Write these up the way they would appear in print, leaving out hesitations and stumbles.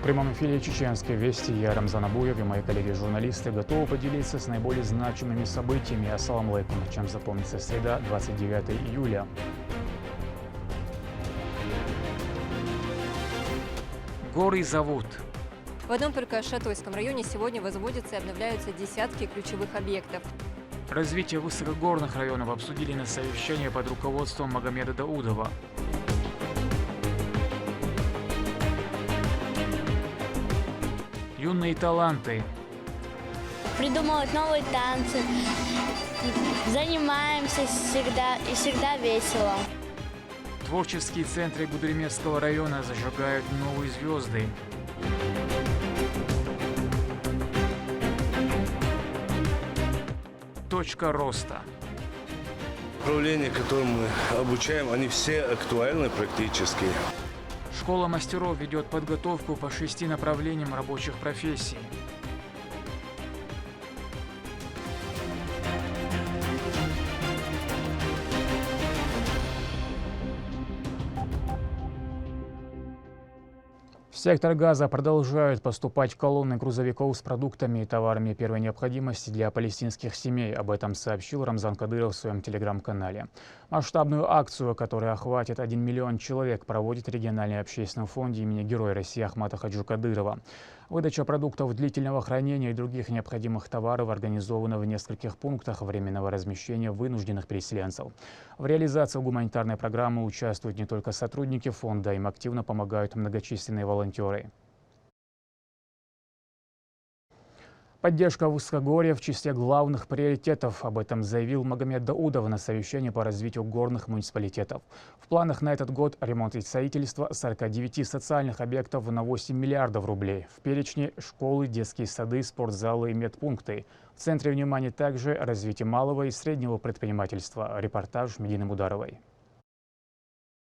В прямом эфире «Чеченской вести» я, Рамзан Абуев, и мои коллеги-журналисты готовы поделиться с наиболее значимыми событиями. Ассаламу алейкум. Чем запомнится среда, 29 июля. Горный завод. В одном только Шатойском районе сегодня возводятся и обновляются десятки ключевых объектов. Развитие высокогорных районов обсудили на совещании под руководством Магомеда Даудова. Юные таланты. Придумывать новые танцы. Занимаемся всегда весело. Творческие центры Гудеремесского района зажигают новые звезды. Точка роста. Направления, которым мы обучаем, они все актуальны практически. Школа мастеров ведет подготовку по 6 направлениям рабочих профессий. В сектор Газа продолжают поступать колонны грузовиков с продуктами и товарами первой необходимости для палестинских семей. Об этом сообщил Рамзан Кадыров в своем телеграм-канале. Масштабную акцию, которая охватит 1 миллион человек, проводит региональный общественный фонд имени Героя России Ахмата Хаджи Кадырова. Выдача продуктов длительного хранения и других необходимых товаров организована в нескольких пунктах временного размещения вынужденных переселенцев. В реализации гуманитарной программы участвуют не только сотрудники фонда, им активно помогают многочисленные волонтеры. Поддержка высокогорья в числе главных приоритетов. Об этом заявил Магомед Даудов на совещании по развитию горных муниципалитетов. В планах на этот год ремонт и строительство 49 социальных объектов на 8 миллиардов рублей. В перечне школы, детские сады, спортзалы и медпункты. В центре внимания также развитие малого и среднего предпринимательства. Репортаж Медины Мударовой.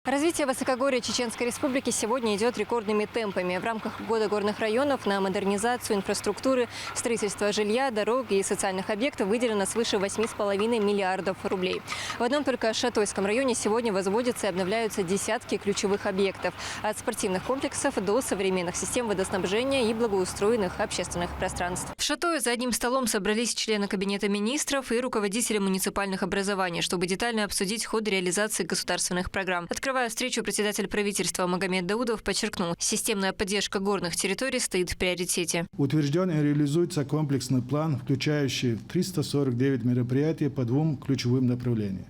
Развитие высокогорья Чеченской Республики сегодня идет рекордными темпами. В рамках года горных районов на модернизацию инфраструктуры, строительство жилья, дорог и социальных объектов выделено свыше 8,5 миллиардов рублей. В одном только Шатойском районе сегодня возводятся и обновляются десятки ключевых объектов. От спортивных комплексов до современных систем водоснабжения и благоустроенных общественных пространств. В Шатое за одним столом собрались члены Кабинета министров и руководители муниципальных образований, чтобы детально обсудить ход реализации государственных программ. Открывая встречу, председатель правительства Магомед Даудов подчеркнул, системная поддержка горных территорий стоит в приоритете. Утвержден и реализуется комплексный план, включающий 349 мероприятий по двум ключевым направлениям.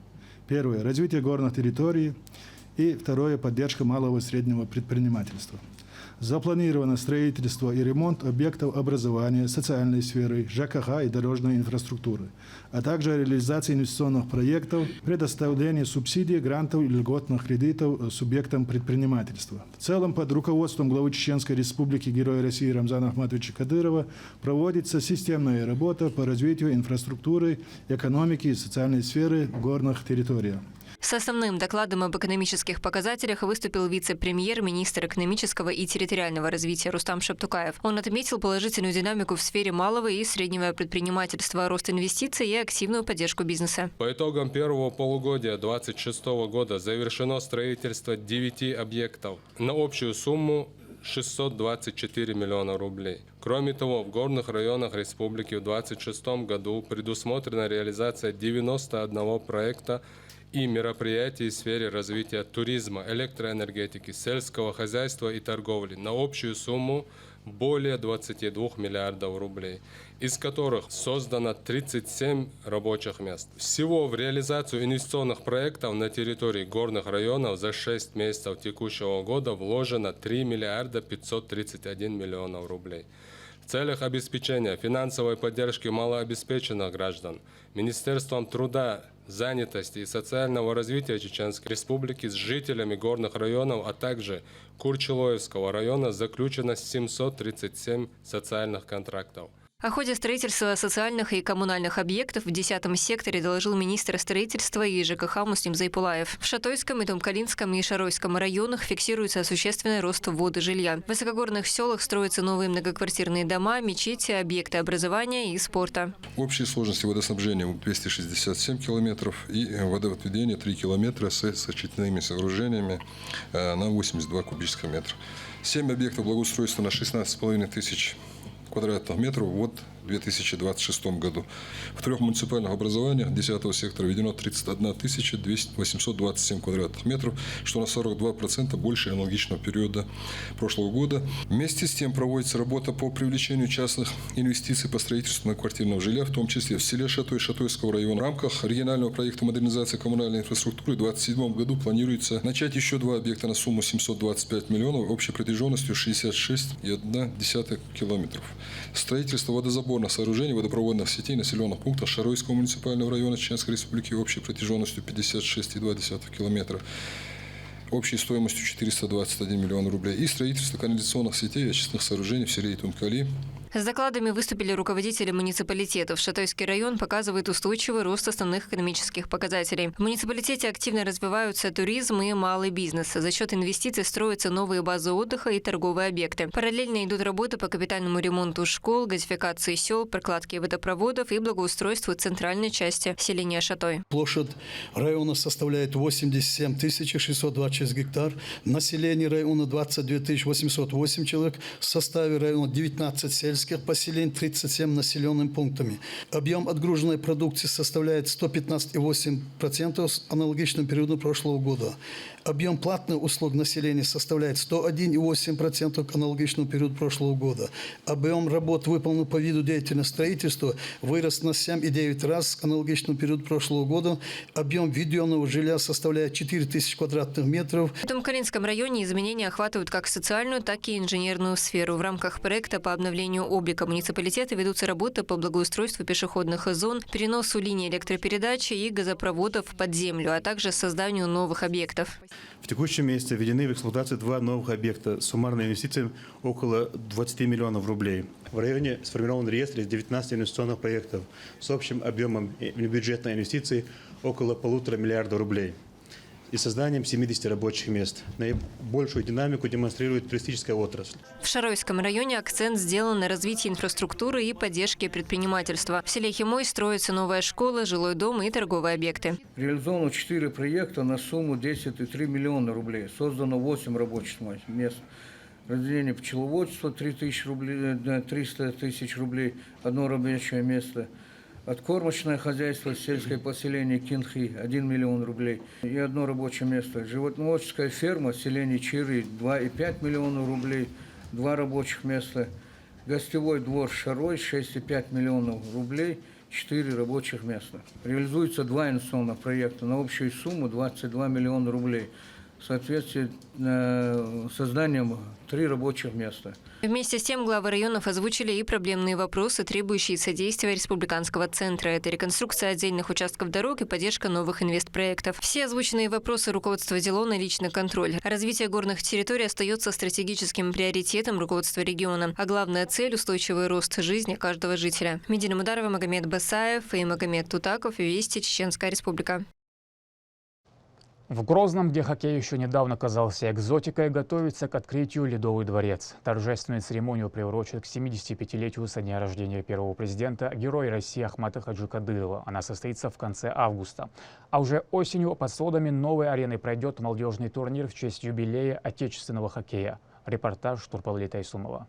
Первое – развитие горных территорий, и второе – поддержка малого и среднего предпринимательства. Запланировано строительство и ремонт объектов образования, социальной сферы, ЖКХ и дорожной инфраструктуры, а также реализация инвестиционных проектов, предоставление субсидий, грантов и льготных кредитов субъектам предпринимательства. В целом, под руководством главы Чеченской Республики Героя России Рамзана Ахматовича Кадырова проводится системная работа по развитию инфраструктуры, экономики и социальной сферы в горных территориях. С основным докладом об экономических показателях выступил вице-премьер, министр экономического и территориального развития Рустам Шаптукаев. Он отметил положительную динамику в сфере малого и среднего предпринимательства, рост инвестиций и активную поддержку бизнеса. По итогам первого полугодия 2026 года завершено строительство 9 объектов на общую сумму 624 миллиона рублей. Кроме того, в горных районах республики в 2026 году предусмотрена реализация 91 проекта и мероприятий в сфере развития туризма, электроэнергетики, сельского хозяйства и торговли на общую сумму более 22 миллиардов рублей, из которых создано 37 рабочих мест. Всего в реализацию инвестиционных проектов на территории горных районов за 6 месяцев текущего года вложено 3 миллиарда 531 миллионов рублей. В целях обеспечения финансовой поддержки малообеспеченных граждан Министерством труда, занятости и социального развития Чеченской Республики с жителями горных районов, а также Курчелоевского района заключено 737 социальных контрактов. О ходе строительства социальных и коммунальных объектов в 10-м секторе доложил министр строительства и ЖКХ Муслим Зайпулаев. В Шатойском, Итомкалинском и Шаройском районах фиксируется существенный рост ввода жилья. В высокогорных селах строятся новые многоквартирные дома, мечети, объекты образования и спорта. Общей сложности водоснабжения 267 километров и водоотведения 3 километра с сочетанными сооружениями на 82 кубических метра. 7 объектов благоустройства на 16,5 тысяч квадратных метров в 2026 году. В 3 муниципальных образованиях 10-го сектора введено 31 827 квадратных метров, что на 42% больше аналогичного периода прошлого года. Вместе с тем проводится работа по привлечению частных инвестиций по строительству многоквартирного жилья, в том числе в селе Шатой Шатойского района. В рамках регионального проекта модернизации коммунальной инфраструктуры в 2027 году планируется начать еще 2 объекта на сумму 725 миллионов общей протяженностью 66,1 километров. Строительство водозаборных сооружений водопроводных сетей населенных пунктов Шаройского муниципального района Чеченской Республики общей протяженностью 56,2 километра, общей стоимостью 421 миллион рублей, и строительство канализационных сетей и очистных сооружений в селе Итумкали. С докладами выступили руководители муниципалитетов. Шатойский район показывает устойчивый рост основных экономических показателей. В муниципалитете активно развиваются туризм и малый бизнес. За счет инвестиций строятся новые базы отдыха и торговые объекты. Параллельно идут работы по капитальному ремонту школ, газификации сел, прокладке водопроводов и благоустройству центральной части селения Шатой. Площадь района составляет 87 626 гектар. Население района 22 808 человек. В составе района 19 сельских поселений, 37 населенными пунктами. Объем отгруженной продукции составляет 115,8% с аналогичным периодом прошлого года. Объем платных услуг населения составляет 101,8% к аналогичному периоду прошлого года. Объем работ, выполненных по виду деятельности строительства, вырос на 7,9 раз к аналогичному периоду прошлого года. Объем введенного жилья составляет 4000 квадратных метров. В Итомкалинском районе изменения охватывают как социальную, так и инженерную сферу. В рамках проекта по обновлению облика муниципалитета ведутся работы по благоустройству пешеходных зон, переносу линий электропередачи и газопроводов под землю, а также созданию новых объектов. В текущем месяце введены в эксплуатацию 2 новых объекта с суммарной инвестицией около 20 миллионов рублей. В районе сформирован реестр из 19 инвестиционных проектов с общим объемом бюджетной инвестиций около 1,5 миллиарда рублей и созданием 70 рабочих мест. Наибольшую динамику демонстрирует туристическая отрасль. В Шаройском районе акцент сделан на развитии инфраструктуры и поддержке предпринимательства. В селе Химой строится новая школа, жилой дом и торговые объекты. Реализовано 4 проекта на сумму 10,3 миллиона рублей. Создано 8 рабочих мест. Разделение пчеловодства 300 тысяч рублей, 1 рабочее место. Откормочное хозяйство, сельское поселение Кинхи, 1 миллион рублей и 1 рабочее место. Животноводческая ферма, селение Чиры, 2,5 миллиона рублей, 2 рабочих места. Гостевой двор Шарой, 6,5 миллионов рублей, 4 рабочих места. Реализуется 2 инвестиционных проекта на общую сумму 22 миллиона рублей. В соответствии с созданием 3 рабочих места. Вместе с тем главы районов озвучили и проблемные вопросы, требующие содействия республиканского центра. Это реконструкция отдельных участков дорог и поддержка новых инвестпроектов. Все озвученные вопросы руководство взяло на личный контроль. Развитие горных территорий остается стратегическим приоритетом руководства региона. А главная цель – устойчивый рост жизни каждого жителя. Медина Мударова, Магомед Басаев и Магомед Тутаков. Вести, Чеченская Республика. В Грозном, где хоккей еще недавно казался экзотикой, готовится к открытию Ледовый дворец. Торжественную церемонию приурочат к 75-летию со дня рождения первого президента, героя России Ахмата Хаджи Кадырова. Она состоится в конце августа. А уже осенью под сводами новой арены пройдет молодежный турнир в честь юбилея отечественного хоккея. Репортаж Турпалы Тайсумова.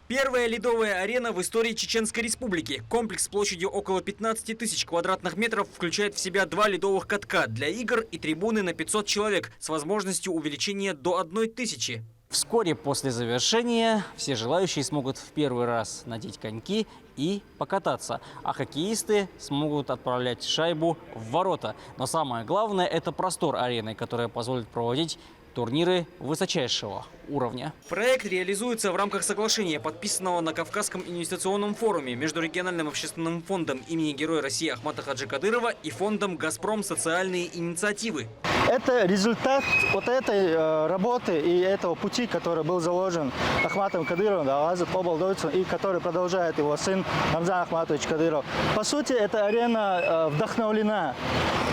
Первая ледовая арена в истории Чеченской Республики. Комплекс площадью около 15 тысяч квадратных метров включает в себя 2 ледовых катка для игр и трибуны на 500 человек с возможностью увеличения до 1000. Вскоре после завершения все желающие смогут в первый раз надеть коньки и покататься, а хоккеисты смогут отправлять шайбу в ворота. Но самое главное – это простор арены, которая позволит проводить турниры высочайшего уровня. Проект реализуется в рамках соглашения, подписанного на Кавказском инвестиционном форуме между региональным общественным фондом имени Героя России Ахмата Хаджи Кадырова и фондом «Газпром. Социальные инициативы». Это результат вот этой работы и этого пути, который был заложен Ахматом Кадыровым, и который продолжает его сын Рамзан Ахматович Кадыров. По сути, эта арена вдохновлена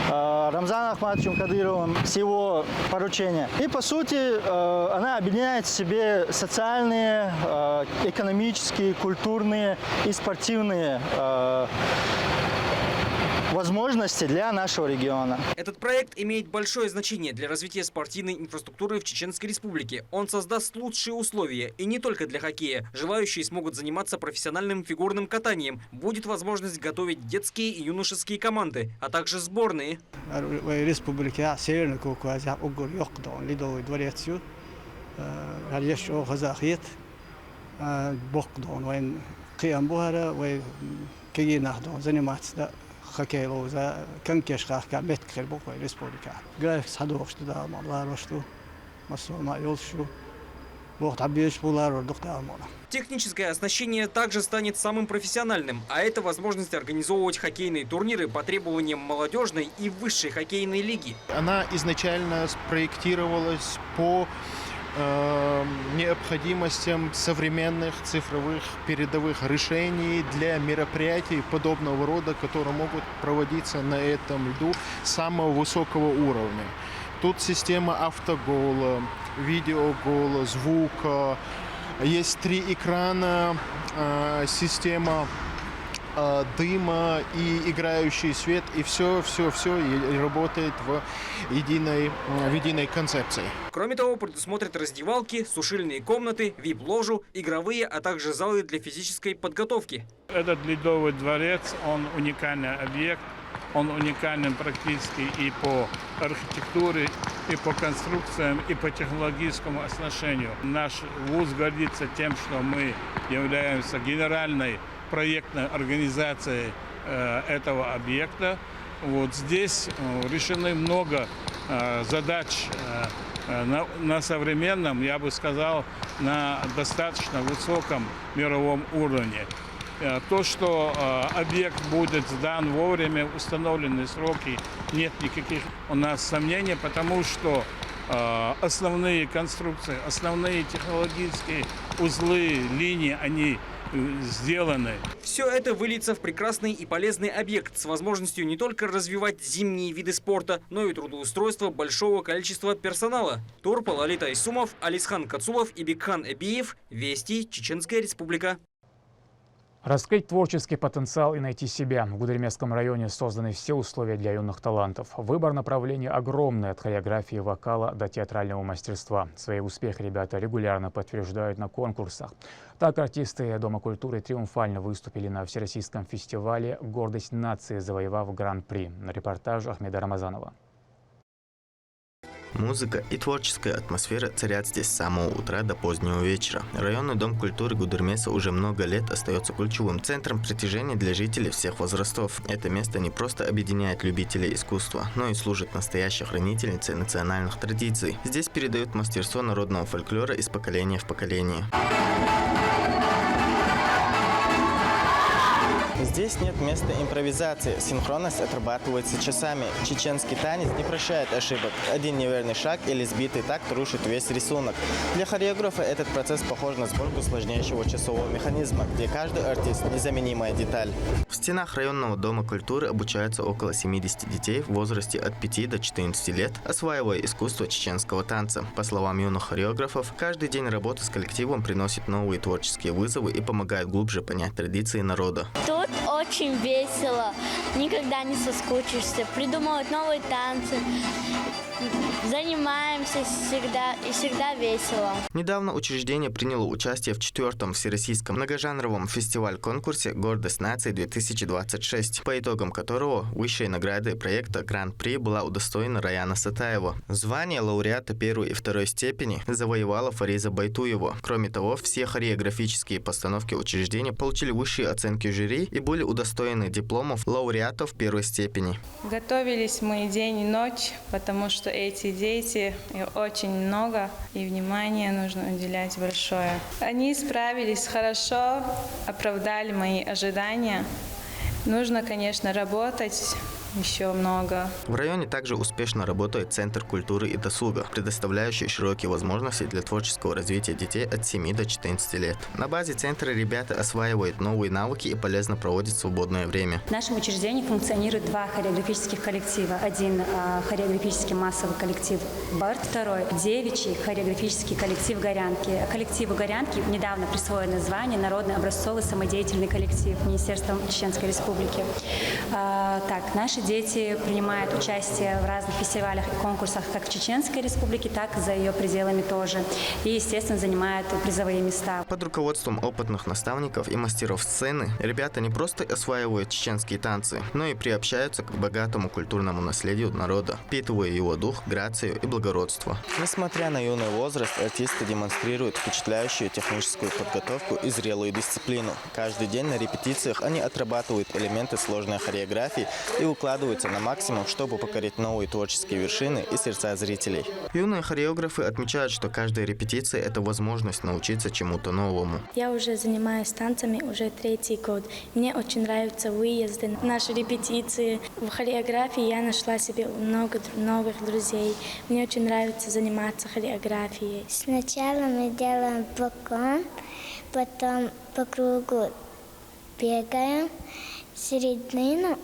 Рамзаном Ахматовичем Кадыровым с его поручения. И по сути, она объединяет в себе социальные, экономические, культурные и спортивные возможности для нашего региона. Этот проект имеет большое значение для развития спортивной инфраструктуры в Чеченской Республике. Он создаст лучшие условия и не только для хоккея. Желающие смогут заниматься профессиональным фигурным катанием. Будет возможность готовить детские и юношеские команды, а также сборные. Республика Северный Кавказ, Ледовый дворец, заниматься хоккей лоза конкешках камет кребокой республика. Граф садок что да маларо что масома ёлшу. Вот объезд буларо доктамона. Техническое оснащение также станет самым профессиональным, а это возможность организовывать хоккейные турниры по требованиям молодежной и высшей хоккейной лиги. Она изначально спроектировалась по необходимостям современных цифровых передовых решений для мероприятий подобного рода, которые могут проводиться на этом льду самого высокого уровня. Тут система автогола, видеогола, звука, есть 3 экрана, система дыма и играющий свет, и все работает в единой концепции. Кроме того, предусмотрят раздевалки, сушильные комнаты, вип-ложу, игровые, а также залы для физической подготовки. Этот ледовый дворец, он уникальный объект, он уникален практически и по архитектуре, и по конструкциям, и по технологическому оснащению. Наш вуз гордится тем, что мы являемся генеральной проектной организацией этого объекта. Вот здесь решены много задач на современном, я бы сказал, на достаточно высоком мировом уровне. То, что объект будет сдан вовремя, установленные сроки, нет никаких у нас сомнений, потому что основные конструкции, основные технологические узлы, линии, они сделаны. Все это выльется в прекрасный и полезный объект с возможностью не только развивать зимние виды спорта, но и трудоустройство большого количества персонала. Турпал Лолита Исумов, Алисхан Кацулов и Бекхан Эбиев. Вести, Чеченская Республика. Раскрыть творческий потенциал и найти себя. В Гудеремесском районе созданы все условия для юных талантов. Выбор направлений огромный, от хореографии, вокала до театрального мастерства. Свои успехи ребята регулярно подтверждают на конкурсах. Так, артисты Дома культуры триумфально выступили на всероссийском фестивале «Гордость нации», завоевав гран-при. На репортаже Ахмеда Рамазанова. Музыка и творческая атмосфера царят здесь с самого утра до позднего вечера. Районный дом культуры Гудермеса уже много лет остается ключевым центром притяжения для жителей всех возрастов. Это место не просто объединяет любителей искусства, но и служит настоящей хранительницей национальных традиций. Здесь передают мастерство народного фольклора из поколения в поколение. Здесь нет места импровизации. Синхронность отрабатывается часами. Чеченский танец не прощает ошибок. Один неверный шаг или сбитый такт рушит весь рисунок. Для хореографа этот процесс похож на сборку сложнейшего часового механизма, где каждый артист – незаменимая деталь. В стенах районного дома культуры обучаются около 70 детей в возрасте от 5 до 14 лет, осваивая искусство чеченского танца. По словам юных хореографов, каждый день работы с коллективом приносит новые творческие вызовы и помогает глубже понять традиции народа. Тут очень весело, никогда не соскучишься, придумывают новые танцы, занимаемся всегда весело. Недавно учреждение приняло участие в 4-м всероссийском многожанровом фестиваль-конкурсе «Гордость нации-2026», по итогам которого высшей наградой проекта Гран-при была удостоена Раяна Сатаева. Звание лауреата 1 и 2 степени завоевала Фариза Байтуева. Кроме того, все хореографические постановки учреждения получили высшие оценки жюри и и были удостоены дипломов лауреатов первой степени. Готовились мы день и ночь, потому что эти дети очень много, и внимание нужно уделять большое. Они справились хорошо, оправдали мои ожидания. Нужно, конечно, работать еще много. В районе также успешно работает Центр культуры и досуга, предоставляющий широкие возможности для творческого развития детей от 7 до 14 лет. На базе центра ребята осваивают новые навыки и полезно проводят свободное время. В нашем учреждении функционирует 2 хореографических коллектива. Один хореографический массовый коллектив «Барт», второй девичий хореографический коллектив «Горянки». Коллективу «Горянки» недавно присвоено звание «Народный образцовый самодеятельный коллектив» Министерством Чеченской Республики. Наши дети принимают участие в разных фестивалях и конкурсах как в Чеченской Республике, так и за ее пределами тоже. И, естественно, занимают призовые места. Под руководством опытных наставников и мастеров сцены ребята не просто осваивают чеченские танцы, но и приобщаются к богатому культурному наследию народа, впитывая его дух, грацию и благородство. Несмотря на юный возраст, артисты демонстрируют впечатляющую техническую подготовку и зрелую дисциплину. Каждый день на репетициях они отрабатывают элементы сложной хореографии и укладываются на максимум, чтобы покорить новые творческие вершины и сердца зрителей. Юные хореографы отмечают, что каждая репетиция – это возможность научиться чему-то новому. Я уже занимаюсь танцами уже 3-й год. Мне очень нравятся выезды, наши репетиции. В хореографии я нашла себе много новых друзей. Мне очень нравится заниматься хореографией. Сначала мы делаем поклон, потом по кругу бегаем, середину,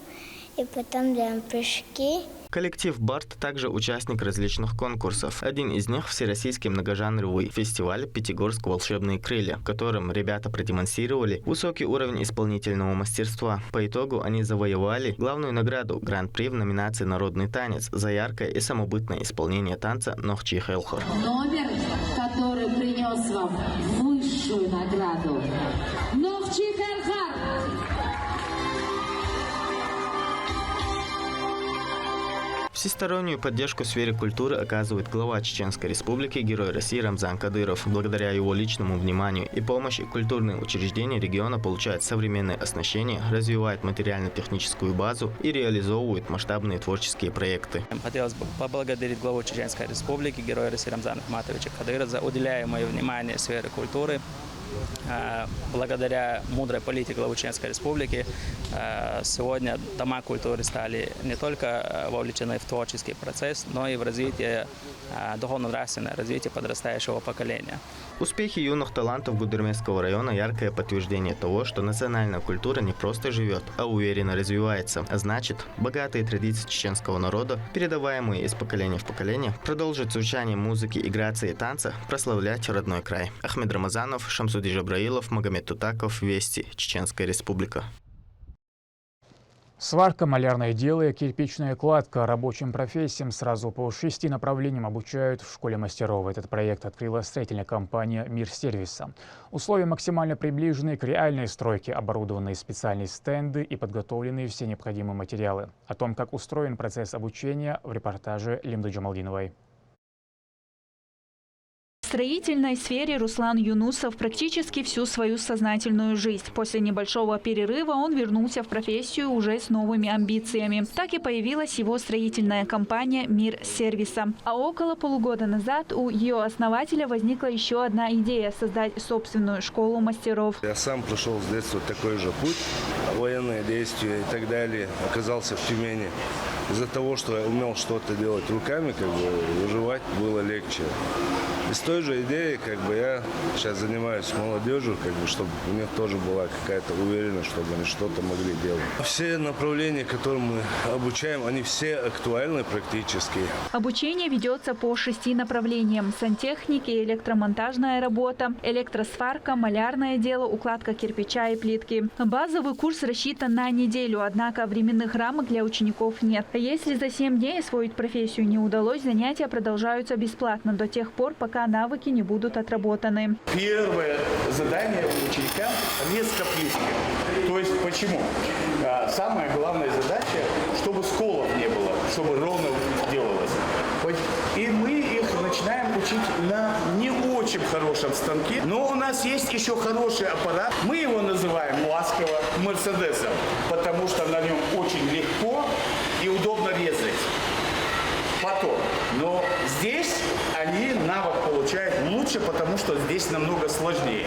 и потом делаем прыжки. Коллектив «Барт» также участник различных конкурсов. Один из них – всероссийский многожанровый фестиваль «Пятигорск. Волшебные крылья», в котором ребята продемонстрировали высокий уровень исполнительного мастерства. По итогу они завоевали главную награду – гран-при в номинации «Народный танец» за яркое и самобытное исполнение танца «Нохчи Хелхор». Номер, который принес вам высшую награду – «Нохчи Хелхор». Всестороннюю поддержку в сфере культуры оказывает глава Чеченской Республики, герой России Рамзан Кадыров. Благодаря его личному вниманию и помощи культурные учреждения региона получают современное оснащение, развивают материально-техническую базу и реализовывают масштабные творческие проекты. Хотелось бы поблагодарить главу Чеченской Республики, героя России Рамзана Ахматовича Кадырова за уделяемое внимание сфере культуры. Благодаря мудрой политике главы Чеченской Республики сегодня дома культуры стали не только вовлечены в творческий процесс, но и в развитие, духовно-нравственное развитие подрастающего поколения. Успехи юных талантов Гудермесского района – яркое подтверждение того, что национальная культура не просто живет, а уверенно развивается. А значит, богатые традиции чеченского народа, передаваемые из поколения в поколение, продолжат звучание музыки и грации танца прославлять родной край. Ахмед Рамазанов, Шамсуди Жабраилов, Магомед Тутаков, Вести, Чеченская Республика. Сварка, малярное дело и кирпичная кладка рабочим профессиям сразу по 6 направлениям обучают в школе мастеров. Этот проект открыла строительная компания «Мир сервиса». Условия максимально приближены к реальной стройке, оборудованные специальные стенды и подготовленные все необходимые материалы. О том, как устроен процесс обучения, в репортаже Лимды Джамалдиновой. В строительной сфере Руслан Юнусов практически всю свою сознательную жизнь. После небольшого перерыва он вернулся в профессию уже с новыми амбициями. Так и появилась его строительная компания «Мир сервиса». А около полугода назад у ее основателя возникла еще одна идея – создать собственную школу мастеров. Я сам прошел с детства такой же путь, военные действия и так далее. Оказался в Тюмени. Из-за того, что я умел что-то делать руками, выживать было легче. И с той же идеей, я сейчас занимаюсь молодежью, чтобы у них тоже была какая-то уверенность, чтобы они что-то могли делать. Все направления, которые мы обучаем, они все актуальны практически. Обучение ведется по 6 направлениям: сантехники, электромонтажная работа, электросварка, малярное дело, укладка кирпича и плитки. Базовый курс рассчитан на неделю, однако временных рамок для учеников нет. Если за 7 дней освоить профессию не удалось, занятия продолжаются бесплатно до тех пор, пока навыки не будут отработаны. Первое задание ученикам – резко плитки. То есть почему? Самая главная задача, чтобы сколов не было, чтобы ровно делалось. И мы их начинаем учить на не очень очень хорошем станке. Но у нас есть еще хороший аппарат. Мы его называем ласково Мерседесом, потому что на нем очень легко и удобно резать потом. Но здесь они навык получают лучше, потому что здесь намного сложнее.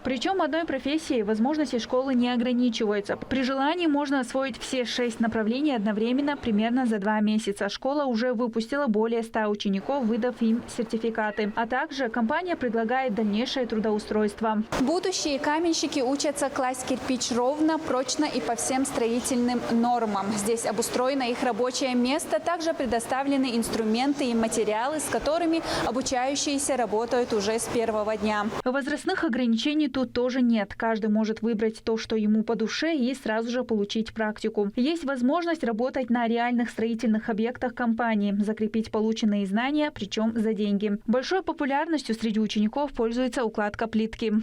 Причем одной профессией возможности школы не ограничиваются. При желании можно освоить все 6 направлений одновременно примерно за 2 месяца. Школа уже выпустила более 100 учеников, выдав им сертификаты. А также компания предлагает дальнейшее трудоустройство. Будущие каменщики учатся класть кирпич ровно, прочно и по всем строительным нормам. Здесь обустроено их рабочее место, также предоставлены инструменты и материалы, с которыми обучающиеся работают уже с первого дня. Возрастных ограничений тут тоже нет. Каждый может выбрать то, что ему по душе, и сразу же получить практику. Есть возможность работать на реальных строительных объектах компании, закрепить полученные знания, причем за деньги. Большой популярностью среди учеников пользуется укладка плитки.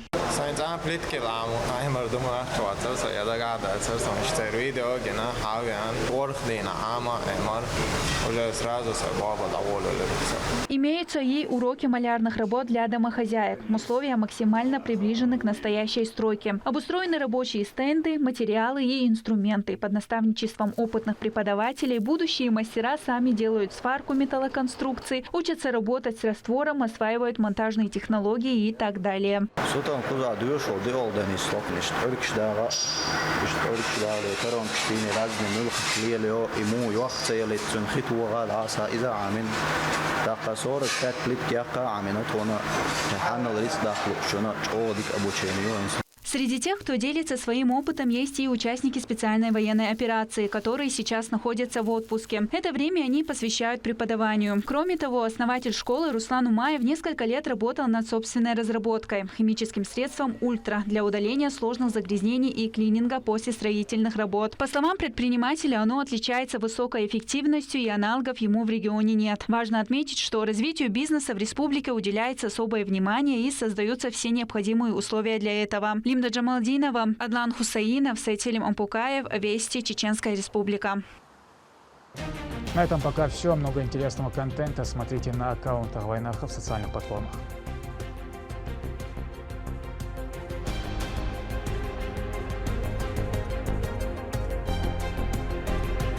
Имеются и уроки малярных работ для домохозяек. Условия максимально приближены к настоящей стройке. Обустроены рабочие стенды, материалы и инструменты. Под наставничеством опытных преподавателей будущие мастера сами делают сварку металлоконструкций, учатся работать с раствором, осваивают монтажные технологии и так далее. Среди тех, кто делится своим опытом, есть и участники специальной военной операции, которые сейчас находятся в отпуске. Это время они посвящают преподаванию. Кроме того, основатель школы Руслан Умаев несколько лет работал над собственной разработкой – химическим средством «Ультра» для удаления сложных загрязнений и клининга после строительных работ. По словам предпринимателя, оно отличается высокой эффективностью и аналогов ему в регионе нет. Важно отметить, что развитию бизнеса в республике уделяется особое внимание и создаются все необходимые условия для этого. Лимда Джамалдинова, Адлан Хусаинов, Сетилим Ампукаев, Вести, Чеченская Республика. На этом пока все. Много интересного контента смотрите на аккаунтах Вайнаха в социальных платформах.